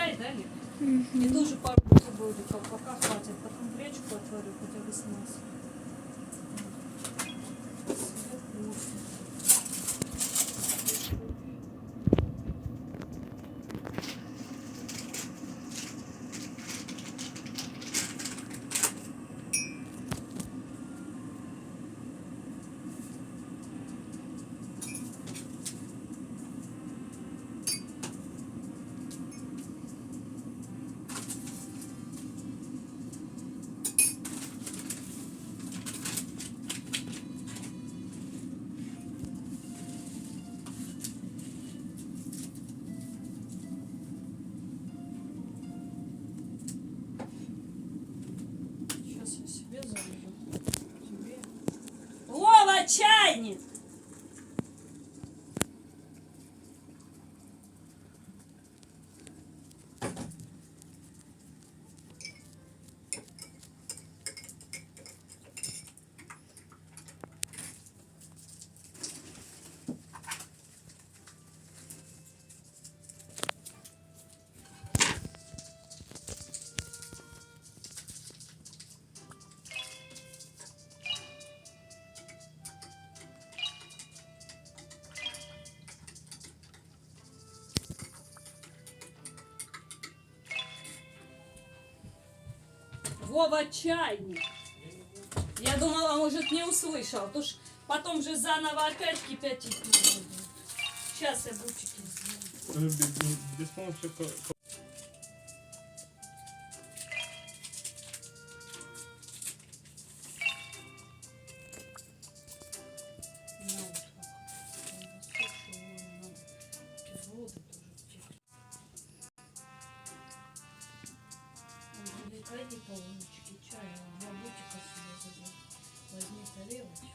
чай, да, Лик? И тоже пару бутербродиков пока хватит. Потом гречку отварю, хотя бы с маслом. Себе кофе. Сейчас я себе залью. Тебе. Вова, чайник! Вова, чайник. Я думала, может, не услышал. То ж потом же заново опять кипятить нужно будет. Сейчас я бутики сделаю. Без помощи Возьми полуночки чая, два бутика себе забей. Возьми тарелочку.